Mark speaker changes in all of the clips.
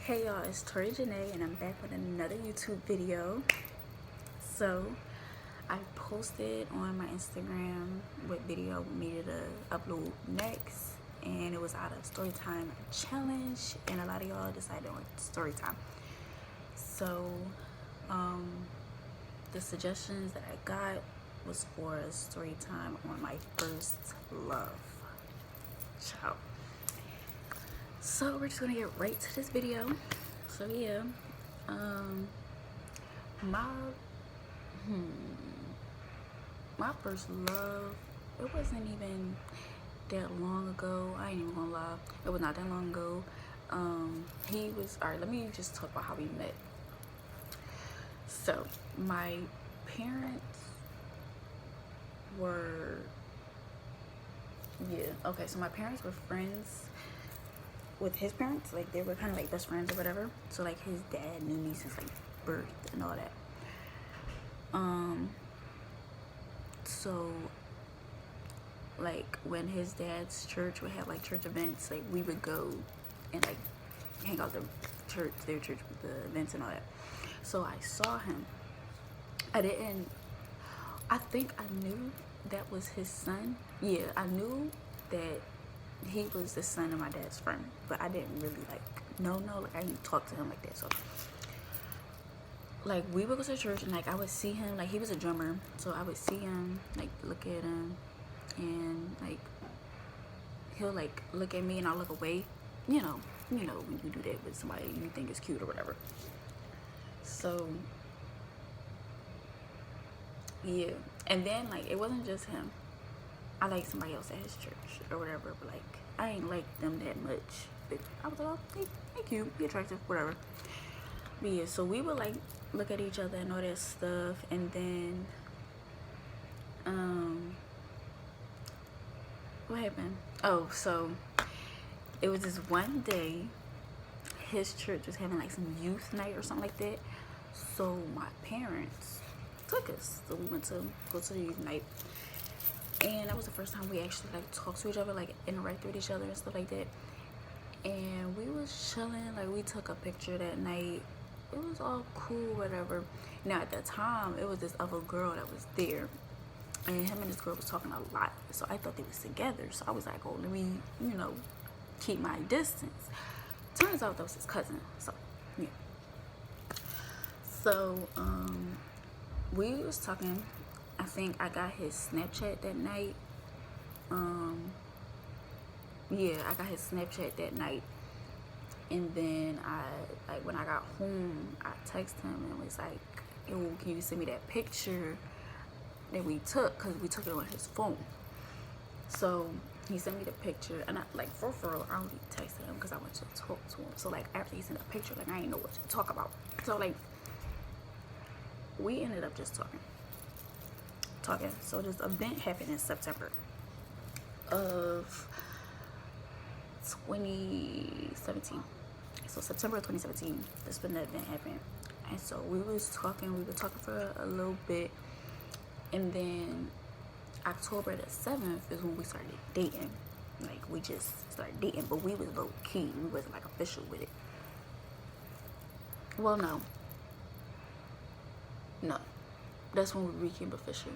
Speaker 1: Hey y'all, it's Tori Janae and I'm back with another YouTube video. So I posted on my Instagram what video we needed to upload next, and it was out of Storytime challenge, and a lot of y'all decided on Storytime. So the suggestions that I got was for a Storytime on my first love. Ciao. So we're just gonna get right to this video. So yeah, my first love, it wasn't even that long ago. I ain't even gonna lie, it was not that long ago. He was, all right, let me just talk about how we met. So my parents were, so my parents were friends with his parents. Like, they were kind of like best friends or whatever. So like his dad knew me since like birth and all that. So like when his dad's church would have like church events, like we would go and like hang out their church with the events and all that. So I saw him. I think I knew that was his son. Yeah, I knew that he was the son of my dad's friend, but I didn't really like like I didn't talk to him like that. So like we would go to church and like I would see him, like he was a drummer, so I would see him, like look at him, and like he'll like look at me and I'll look away, you know when you do that with somebody you think is cute or whatever. So yeah, and then like it wasn't just him. I liked somebody else at his church or whatever, but like I ain't like them that much. But I was like, oh, they cute, he attractive, whatever. But yeah, so we would like look at each other and all that stuff, and then what happened? Oh, so it was this one day his church was having like some youth night or something like that. So my parents took us. So we went to go to the youth night. And that was the first time we actually like talked to each other, like interacted with each other and stuff like that. And we was chilling, like we took a picture that night. It was all cool, whatever. Now at the time, it was this other girl that was there, and him and this girl was talking a lot. So I thought they was together. So I was like, oh, let me, keep my distance. Turns out that was his cousin. So yeah. So we was talking. I think I got his Snapchat that night. Yeah, I got his Snapchat that night. And then when I got home, I texted him and was like, yo, can you send me that picture that we took? Because we took it on his phone. So he sent me the picture, and I, like, for real, I only texted him because I wanted to talk to him. So like after he sent the picture, like I didn't know what to talk about. So like we ended up just talking. So this event happened in September of 2017. So September of 2017, that's when that event happened. And so we were talking for a little bit, and then October the 7th is when we started dating. Like we just started dating, but we was low key. We wasn't like official with it. Well, no, that's when we became official.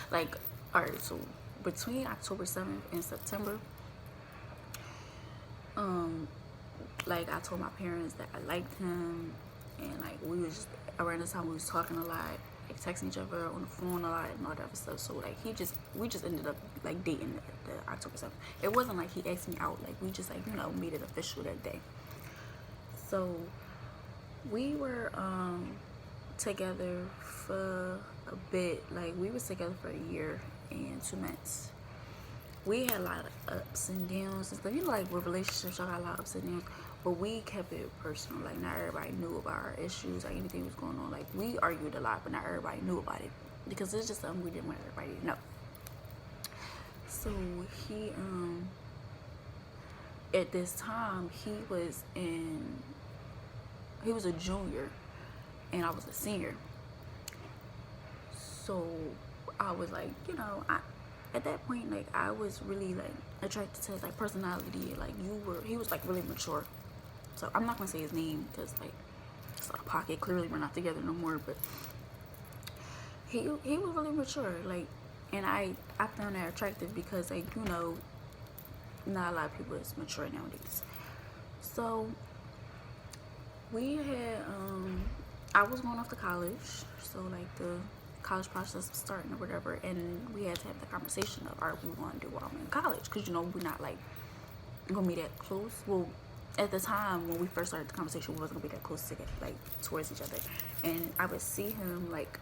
Speaker 1: Like, all right, so between October 7th and September, like I told my parents that I liked him, and like we was just, around this time we was talking a lot, like texting each other on the phone a lot and all that other stuff. So like we just ended up like dating the October 7th. It wasn't like he asked me out, like we just like made it official that day. So we were together for a bit. Like we was together for a year and 2 months. We had a lot of ups and downs and stuff. Like with relationships, y'all got a lot of ups and downs, but we kept it personal. Like not everybody knew about our issues, like anything was going on. Like we argued a lot, but not everybody knew about it because it's just something we didn't want everybody to know. So he at this time he was a junior and I was a senior. So I was like, at that point, like I was really like attracted to his like personality. Like he was like really mature. So I'm not gonna say his name because like it's out of pocket. Clearly we're not together no more. But he was really mature. Like, and I found that attractive because like, you know, not a lot of people is mature nowadays. So we had I was going off to college, so like the college process was starting or whatever, and we had to have the conversation of, alright, we want to do while I'm in college, because you know we're not like gonna be that close. Well, at the time when we first started the conversation, we wasn't gonna be that close to get like towards each other, and I would see him like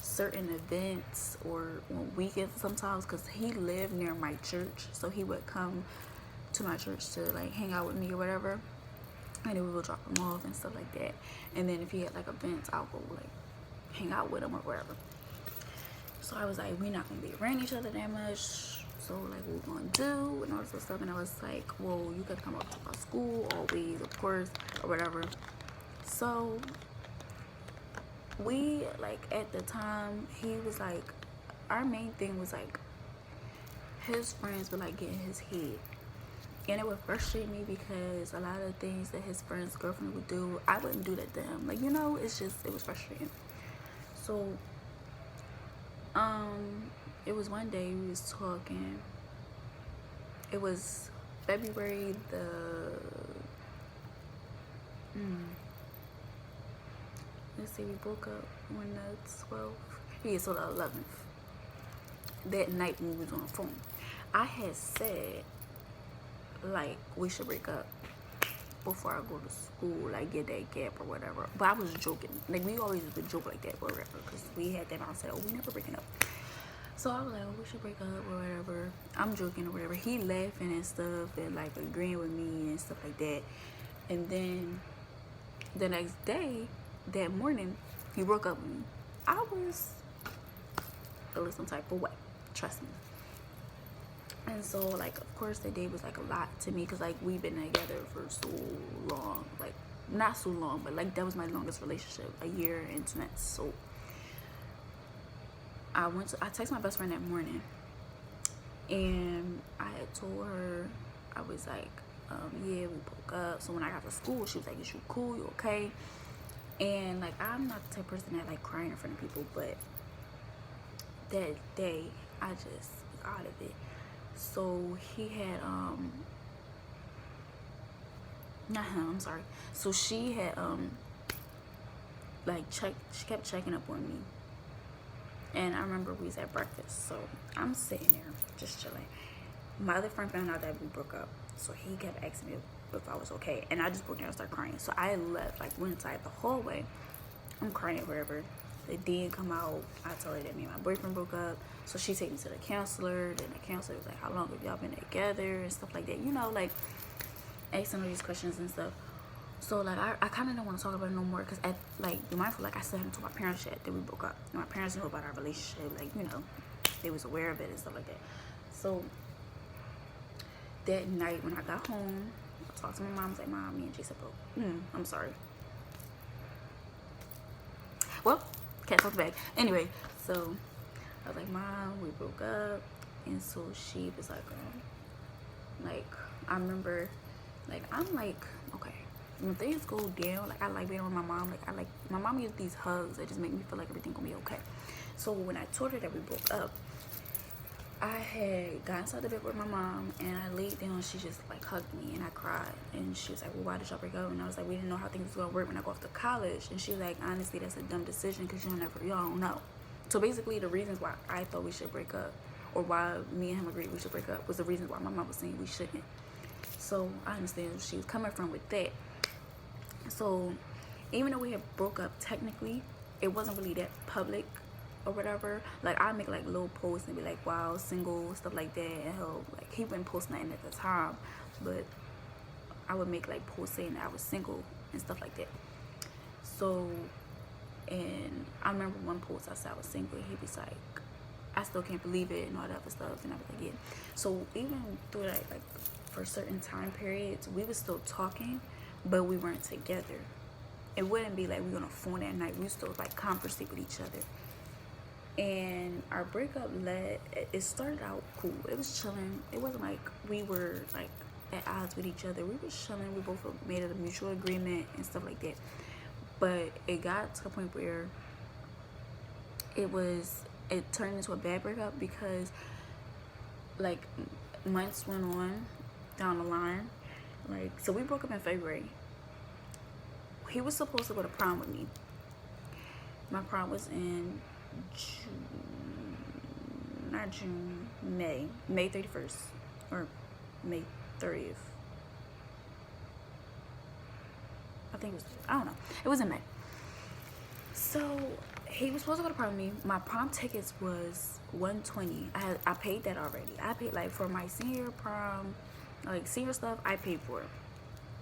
Speaker 1: certain events or on weekends sometimes, because he lived near my church, so he would come to my church to like hang out with me or whatever, and then we would drop him off and stuff like that. And then if he had like events, I'll go like hang out with him or wherever. So I was like, we're not gonna be around each other that much, so like what we gonna do and all this stuff. And I was like, well, you gotta come up to my school always, of course, or whatever. So we, like, at the time, he was like, our main thing was like his friends would like get in his head, and it would frustrate me because a lot of things that his friend's girlfriend would do, I wouldn't do that to him. Like, you know, it's just, it was frustrating. So it was one day we was talking. It was February the let's see, we broke up when the 12th. Yeah, so the 11th. That night when we was on the phone, I had said like we should break up before I go to school, like get that gap or whatever. But I was joking. Like, we always would joke like that or whatever, because we had that mindset, oh, we never breaking up. So I was like, oh, we should break up or whatever. I'm joking or whatever. He laughing and stuff and like agreeing with me and stuff like that. And then the next day, that morning, he broke up with me. I was feeling some type of way, trust me. And so, like, of course, that day was like a lot to me, because like we've been together for so long, like not so long, but like that was my longest relationship, a year into that. So I texted my best friend that morning, and I had told her, I was like, yeah, we broke up. So when I got to school, she was like, is you cool, you okay? And like, I'm not the type of person that like crying in front of people, but that day I just was out of it. So he had not him, I'm sorry. So she had like she kept checking up on me. And I remember we was at breakfast, so I'm sitting there just chilling. My other friend found out that we broke up, so he kept asking me if I was okay, and I just broke down and started crying. So I left, like went inside the hallway. I'm crying, whatever. The dean come out. I told her that me and my boyfriend broke up, so she take me to the counselor. Then the counselor was like, how long have y'all been together and stuff like that, you know, like asking all these questions and stuff. So like I kind of don't want to talk about it no more, because like, be mindful, like I still haven't told my parents yet that we broke up. And my parents knew about our relationship, like, you know, they was aware of it and stuff like that. So that night when I got home, I talked to my mom. I was like, Mom, me and Jason broke. I'm sorry. Well, can't talk back. Anyway, so I was like, Mom, we broke up. And so she was like I remember, like, I'm like, okay, when things go down, like I like being with my mom. Like my mom gives these hugs that just make me feel like everything gonna be okay. So when I told her that we broke up, I had gotten inside the bed with my mom, and I laid down. She just like hugged me, and I cried. And she was like, well, why did y'all break up? And I was like, we didn't know how things was gonna work when I go off to college. And she was like, honestly, that's a dumb decision, because y'all don't know. So basically, the reasons why I thought we should break up, or why me and him agreed we should break up, was the reasons why my mom was saying we shouldn't. So I understand where she was coming from with that. So even though we had broke up, technically it wasn't really that public or whatever. Like, I make like little posts and be like, wow, single, stuff like that. And he wouldn't post nothing at the time, but I would make like posts saying that I was single and stuff like that. So, and I remember one post I said I was single, and he was like, I still can't believe it and all that other stuff. And I was like, yeah. So even through that, like for certain time periods, we were still talking, but we weren't together. It wouldn't be like we were on a phone at night. We used to like conversate with each other. And our breakup it started out cool. It was chilling. It wasn't like we were like at odds with each other. We were chilling. We both made a mutual agreement and stuff like that. But it got to a point where it turned into a bad breakup because like months went on down the line. Like, so we broke up in February. He was supposed to go to prom with me. My prom was in May 31st or May 30th. I think it was, I don't know. It was in May. So he was supposed to go to prom with me. My prom tickets was $120. I paid that already. I paid like for my senior prom, like senior stuff. I paid for it.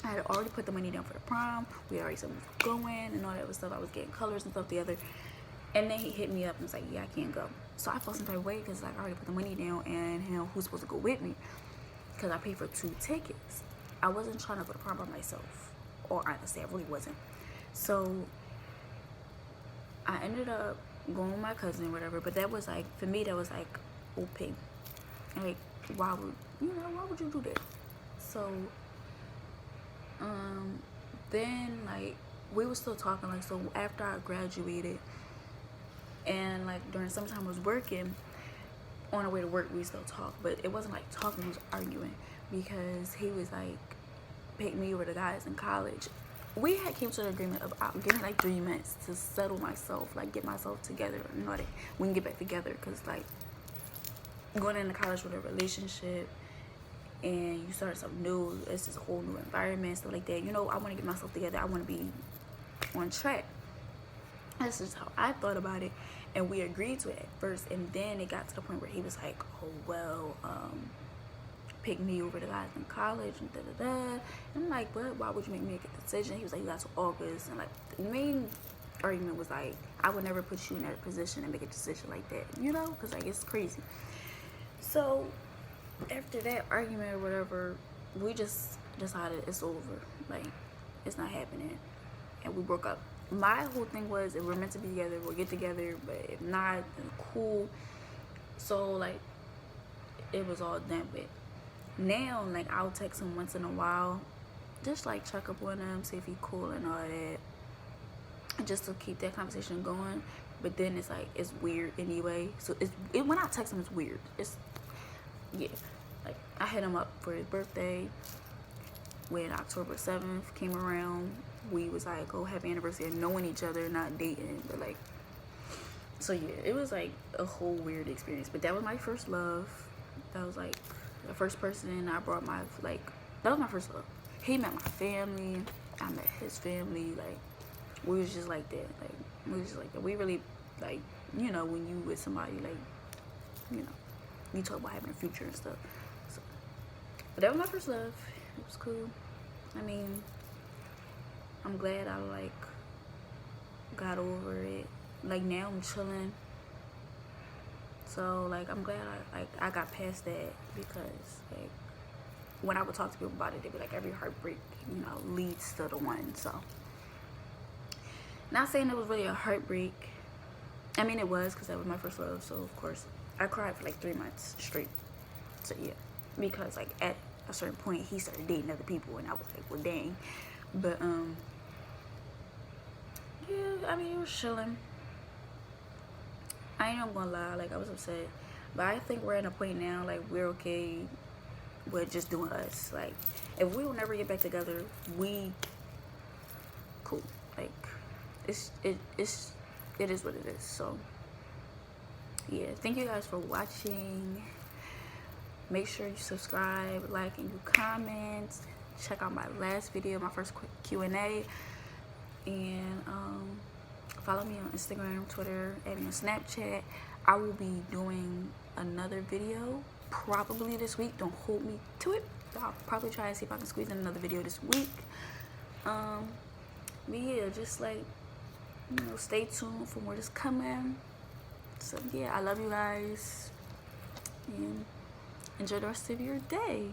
Speaker 1: I had already put the money down for the prom. We already said we was going and all that other stuff. I was getting colors and stuff together. And then he hit me up and was like, yeah, I can't go. So I felt some type of way because like I already put the money down, and him who's supposed to go with me because I paid for 2 tickets. I wasn't trying to go to prom by myself, or honestly, I really wasn't. So I ended up going with my cousin or whatever, but that was like, for me, that was like OP. Like, why would you do that? So then like we were still talking, like, so after I graduated and like during summertime I was working, on our way to work we still talk, but it wasn't like talking, we was arguing because he was like pick me over the guys in college. We had came to an agreement of giving like 3 months to settle myself, like get myself together, you know, that we can get back together, because like going into college with a relationship and you start something new, it's just a whole new environment, stuff like that, you know. I want to get myself together, I want to be on track. That's just how I thought about it, and we agreed to it at first, and then it got to the point where he was like, oh well, pick me over the guys in college and da-da-da. And I'm like, but why would you make me make a decision? He was like, you got to August. And like the main argument was like, I would never put you in that position and make a decision like that, you know, because like it's crazy. So after that argument or whatever, we just decided it's over, like it's not happening, and we broke up. My whole thing was, if we're meant to be together, we'll get together, but if not, then cool. So like it was all done with. Now like I'll text him once in a while, just like check up on him, see if he's cool and all that, just to keep that conversation going. But then it's like it's weird anyway, so when I text him it's weird. It's, yeah, like I hit him up for his birthday when October 7th came around. We was like, oh, happy anniversary, and knowing each other, not dating, but like, so yeah, it was like a whole weird experience. But that was my first love. That was like the first person I brought my, like, that was my first love. He met my family, I met his family. Like, we was just like that. Like, we was just like that. We really, like, you know, when you with somebody, like, you know, you talk about having a future and stuff. So, but that was my first love. It was cool. I mean, I'm glad I like got over it. Like now I'm chilling. So like I'm glad I got past that, because like when I would talk to people about it, they'd be like, every heartbreak, you know, leads to the one. So not saying it was really a heartbreak. I mean it was, because that was my first love. So of course I cried for like 3 months straight. So yeah, because like at a certain point he started dating other people, and I was like, well dang. But yeah, I mean, it was chilling. I ain't even gonna lie, like I was upset, but I think we're at a point now, like we're okay with just doing us. Like if we will never get back together, we cool. Like it is what it is. So yeah, thank you guys for watching. Make sure you subscribe, like, and you comment. Check out my last video, my first quick Q&A, and follow me on Instagram, Twitter, and on Snapchat. I will be doing another video probably this week. Don't hold me to it. I'll probably try to see if I can squeeze in another video this week. But yeah, just like, you know, stay tuned for more that's coming. So yeah, I love you guys, and enjoy the rest of your day.